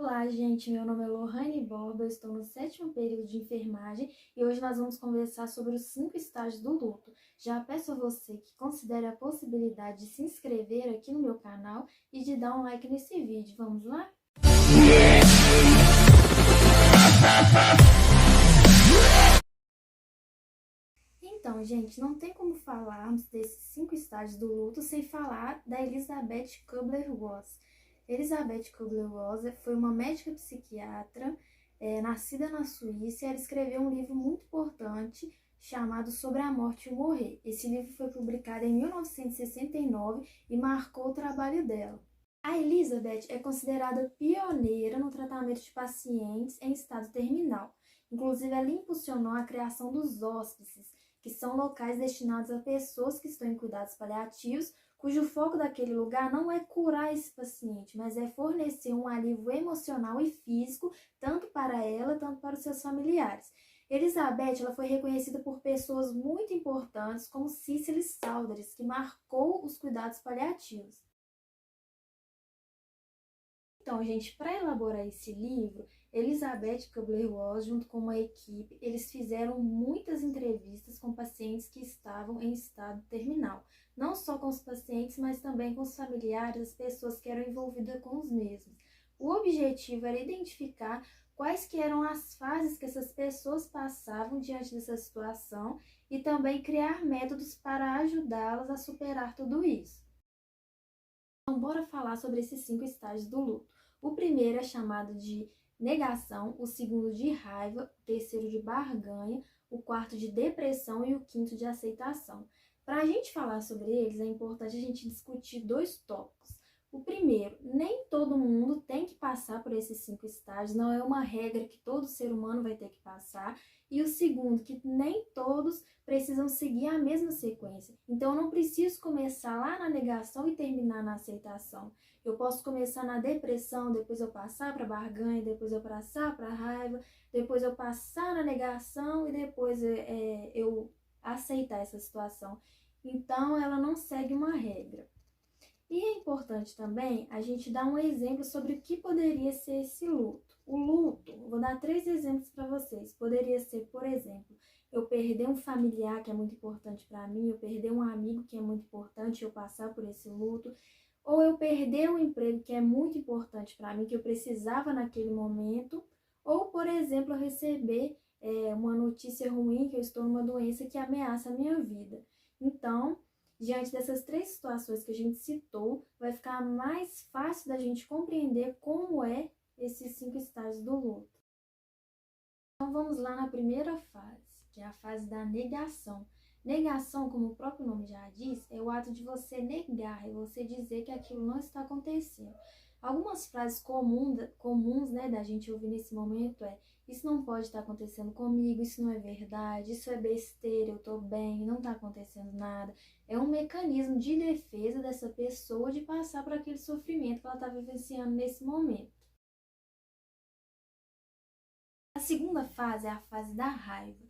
Olá, gente. Meu nome é Lohane Borba, eu estou no 7º período de enfermagem e hoje nós vamos conversar sobre os 5 estágios do luto. Já peço a você que considere a possibilidade de se inscrever aqui no meu canal e de dar um like nesse vídeo. Vamos lá? Então, gente, não tem como falarmos desses 5 estágios do luto sem falar da Elisabeth Kübler-Ross. Elisabeth Kübler-Ross foi uma médica psiquiatra nascida na Suíça e ela escreveu um livro muito importante chamado Sobre a Morte e o Morrer. Esse livro foi publicado em 1969 e marcou o trabalho dela. A Elizabeth é considerada pioneira no tratamento de pacientes em estado terminal. Inclusive, ela impulsionou a criação dos hóspices, que são locais destinados a pessoas que estão em cuidados paliativos, cujo foco daquele lugar não é curar esse paciente, mas é fornecer um alívio emocional e físico, tanto para ela, tanto para os seus familiares. Elizabeth ela foi reconhecida por pessoas muito importantes, como Cicely Saunders, que marcou os cuidados paliativos. Então, gente, para elaborar esse livro, Elisabeth Kübler-Ross, junto com uma equipe, eles fizeram muitas entrevistas com pacientes que estavam em estado terminal. Não só com os pacientes, mas também com os familiares, as pessoas que eram envolvidas com os mesmos. O objetivo era identificar quais que eram as fases que essas pessoas passavam diante dessa situação e também criar métodos para ajudá-las a superar tudo isso. Então, bora falar sobre esses 5 estágios do luto. O primeiro é chamado de negação, o segundo de raiva, o terceiro de barganha, o quarto de depressão e o quinto de aceitação. Para a gente falar sobre eles, é importante a gente discutir 2 tópicos. O primeiro, nem todo mundo tem que passar por esses 5 estágios, não é uma regra que todo ser humano vai ter que passar. E o segundo, que nem todos precisam seguir a mesma sequência. Então, eu não preciso começar lá na negação e terminar na aceitação. Eu posso começar na depressão, depois eu passar para a barganha, depois eu passar para a raiva, depois eu passar na negação e depois eu aceitar essa situação. Então, ela não segue uma regra. E é importante também a gente dar um exemplo sobre o que poderia ser esse luto. O luto, vou dar 3 exemplos para vocês. Poderia ser, por exemplo, eu perder um familiar que é muito importante para mim, eu perder um amigo que é muito importante, eu passar por esse luto, ou eu perder um emprego que é muito importante para mim, que eu precisava naquele momento, ou, por exemplo, eu receber uma notícia ruim, que eu estou numa doença que ameaça a minha vida. Então, diante dessas 3 situações que a gente citou, vai ficar mais fácil da gente compreender como é esses 5 estágios do luto. Então vamos lá na primeira fase, que é a fase da negação. Negação, como o próprio nome já diz, é o ato de você negar, é você dizer que aquilo não está acontecendo. Algumas frases comuns, né, da gente ouvir nesse momento é: isso não pode estar acontecendo comigo, isso não é verdade, isso é besteira, eu tô bem, não está acontecendo nada. É um mecanismo de defesa dessa pessoa de passar por aquele sofrimento que ela está vivenciando nesse momento. A segunda fase é a fase da raiva.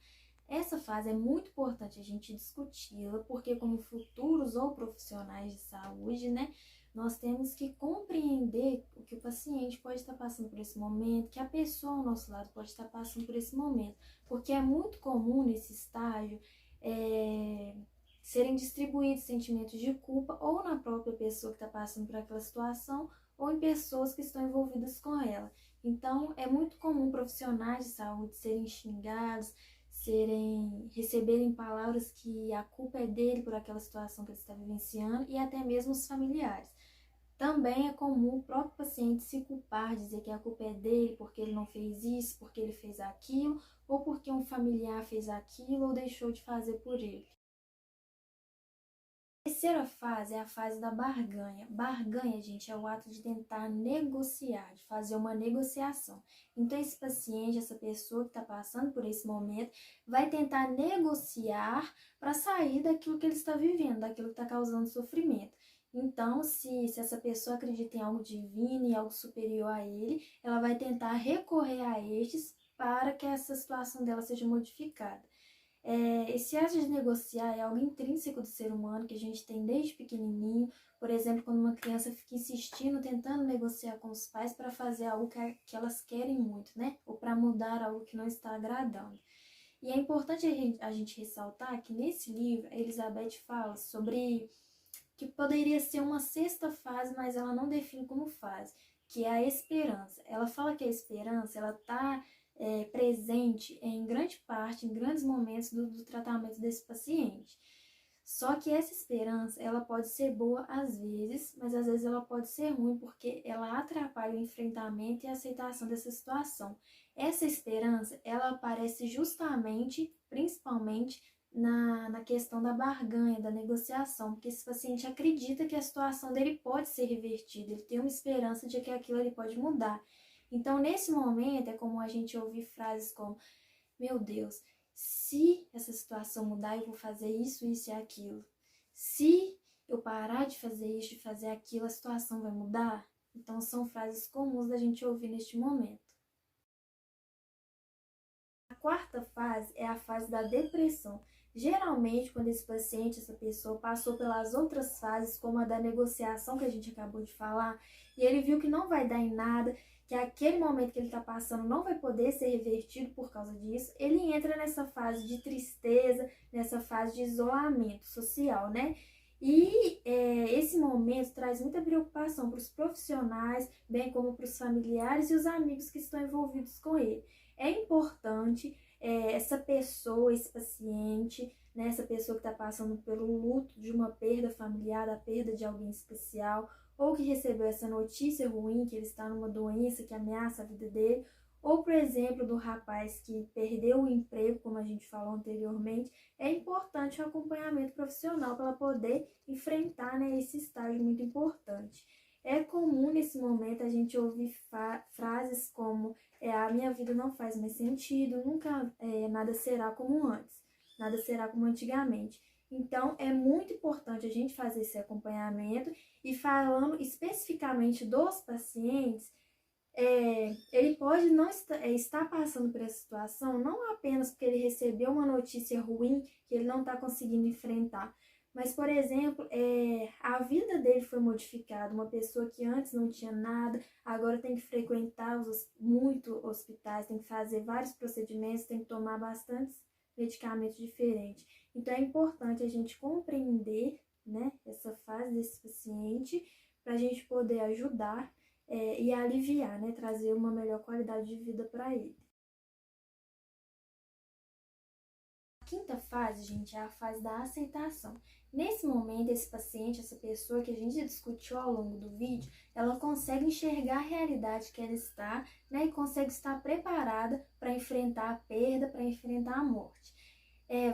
Essa fase é muito importante a gente discuti-la, porque como futuros ou profissionais de saúde, né, nós temos que compreender o que o paciente pode estar passando por esse momento, que a pessoa ao nosso lado pode estar passando por esse momento, porque é muito comum nesse estágio serem distribuídos sentimentos de culpa ou na própria pessoa que está passando por aquela situação ou em pessoas que estão envolvidas com ela. Então, é muito comum profissionais de saúde serem xingados, receberem palavras que a culpa é dele por aquela situação que ele está vivenciando e até mesmo os familiares. Também é comum o próprio paciente se culpar, dizer que a culpa é dele porque ele não fez isso, porque ele fez aquilo, ou porque um familiar fez aquilo ou deixou de fazer por ele. A terceira fase é a fase da barganha. Barganha, gente, é o ato de tentar negociar, de fazer uma negociação. Então, esse paciente, essa pessoa que está passando por esse momento, vai tentar negociar para sair daquilo que ele está vivendo, daquilo que está causando sofrimento. Então, se essa pessoa acredita em algo divino e algo superior a ele, ela vai tentar recorrer a estes para que essa situação dela seja modificada. Esse ato de negociar é algo intrínseco do ser humano que a gente tem desde pequenininho. Por Por exemplo, quando uma criança fica insistindo, tentando negociar com os pais para fazer algo que elas querem muito, né? Ou para mudar algo que não está agradando. E é importante a gente ressaltar que nesse livro, a Elizabeth fala sobre que poderia ser uma sexta fase, mas ela não define como fase, que é a esperança. Ela fala que a esperança ela está presente em grande parte, em grandes momentos do tratamento desse paciente. Só que essa esperança, ela pode ser boa às vezes, mas às vezes ela pode ser ruim porque ela atrapalha o enfrentamento e a aceitação dessa situação. Essa esperança, ela aparece justamente, principalmente, na questão da barganha, da negociação, porque esse paciente acredita que a situação dele pode ser revertida, ele tem uma esperança de que aquilo ele pode mudar. Então, nesse momento, é comum a gente ouvir frases como: meu Deus, se essa situação mudar, eu vou fazer isso, isso e aquilo. Se eu parar de fazer isso, de fazer aquilo, a situação vai mudar? Então, são frases comuns da gente ouvir neste momento. A quarta fase é a fase da depressão. Geralmente, quando esse paciente, essa pessoa, passou pelas outras fases, como a da negociação que a gente acabou de falar, e ele viu que não vai dar em nada, que aquele momento que ele está passando não vai poder ser revertido por causa disso, ele entra nessa fase de tristeza, nessa fase de isolamento social, né? E esse momento traz muita preocupação para os profissionais, bem como para os familiares e os amigos que estão envolvidos com ele. É importante essa pessoa, esse paciente, né, essa pessoa que está passando pelo luto de uma perda familiar, da perda de alguém especial, ou que recebeu essa notícia ruim, que ele está numa doença que ameaça a vida dele, ou, por exemplo, do rapaz que perdeu o emprego, como a gente falou anteriormente, é importante o acompanhamento profissional para poder enfrentar, né, esse estágio muito importante. É comum nesse momento a gente ouvir frases como a minha vida não faz mais sentido, nunca nada será como antes, nada será como antigamente. Então, é muito importante a gente fazer esse acompanhamento e falando especificamente dos pacientes, ele pode não estar passando por essa situação não apenas porque ele recebeu uma notícia ruim que ele não está conseguindo enfrentar, mas, por exemplo, a vida dele foi modificada. Uma pessoa que antes não tinha nada, agora tem que frequentar muito hospitais, tem que fazer vários procedimentos, tem que tomar bastantes medicamentos diferentes. Então, é importante a gente compreender, né, essa fase desse paciente para a gente poder ajudar e aliviar, né, trazer uma melhor qualidade de vida para ele. A quinta fase, gente, é a fase da aceitação. Nesse momento, esse paciente, essa pessoa que a gente discutiu ao longo do vídeo, ela consegue enxergar a realidade que ela está, né, e consegue estar preparada para enfrentar a perda, para enfrentar a morte.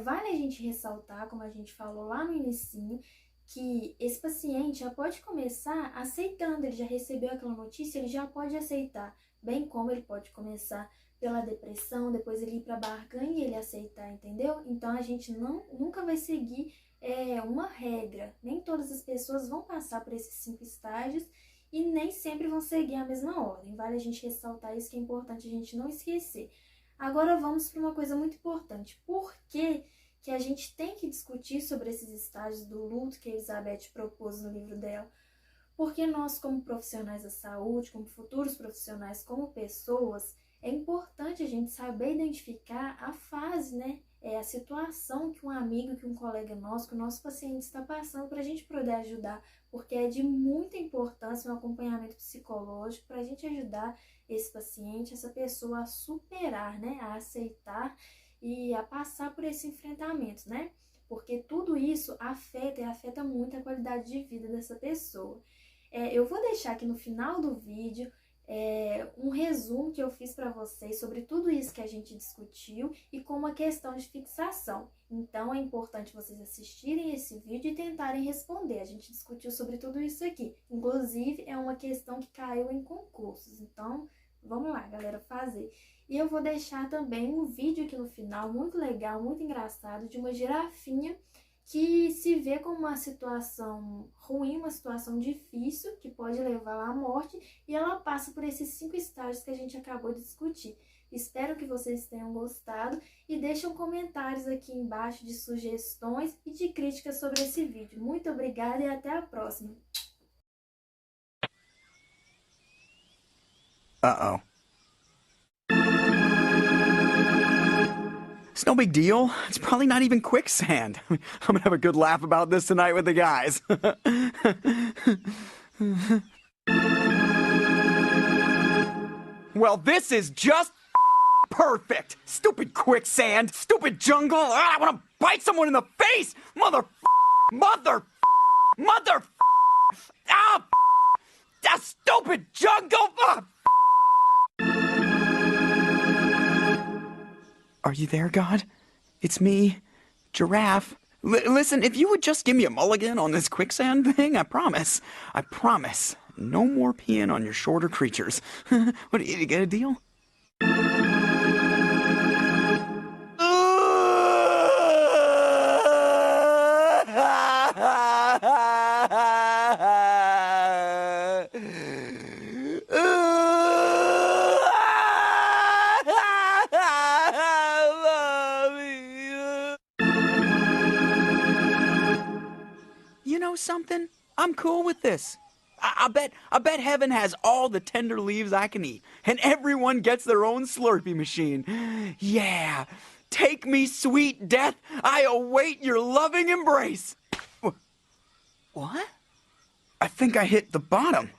Vale a gente ressaltar, como a gente falou lá no inicinho, que esse paciente já pode começar aceitando, ele já recebeu aquela notícia, ele já pode aceitar, bem como ele pode começar pela depressão, depois ele ir para a barganha e ele aceitar, entendeu? Então a gente nunca vai seguir uma regra, nem todas as pessoas vão passar por esses 5 estágios e nem sempre vão seguir a mesma ordem, vale a gente ressaltar isso que é importante a gente não esquecer. Agora vamos para uma coisa muito importante, por que a gente tem que discutir sobre esses estágios do luto que a Elizabeth propôs no livro dela? Porque nós, como profissionais da saúde, como futuros profissionais, como pessoas, é importante a gente saber identificar a fase, né? A situação que um amigo, que um colega nosso, que o nosso paciente está passando para a gente poder ajudar, porque é de muita importância um acompanhamento psicológico para a gente ajudar esse paciente, essa pessoa a superar, né? A aceitar e a passar por esse enfrentamento, né? Porque tudo isso afeta muito a qualidade de vida dessa pessoa. Eu vou deixar aqui no final do vídeo um resumo que eu fiz para vocês sobre tudo isso que a gente discutiu e com uma questão de fixação. Então, é importante vocês assistirem esse vídeo e tentarem responder. A gente discutiu sobre tudo isso aqui. Inclusive, é uma questão que caiu em concursos. Então, vamos lá, galera, fazer. E eu vou deixar também um vídeo aqui no final, muito legal, muito engraçado, de uma girafinha que se vê como uma situação ruim, uma situação difícil, que pode levá-la à morte, e ela passa por esses 5 estágios que a gente acabou de discutir. Espero que vocês tenham gostado e deixem comentários aqui embaixo de sugestões e de críticas sobre esse vídeo. Muito obrigada e até a próxima! Uh-oh. It's no big deal. It's probably not even quicksand. I'm gonna have a good laugh about this tonight with the guys. Well, this is just perfect. Stupid quicksand. Stupid jungle. I want to bite someone in the face. Mother. Ah! That stupid jungle. Are you there, God? It's me, Giraffe. Listen, if you would just give me a mulligan on this quicksand thing, I promise. No more peeing on your shorter creatures. What, did you get a deal? You know something? I'm cool with this. I bet heaven has all the tender leaves I can eat, and everyone gets their own Slurpee machine. Yeah, take me, sweet death. I await your loving embrace. What? I think I hit the bottom.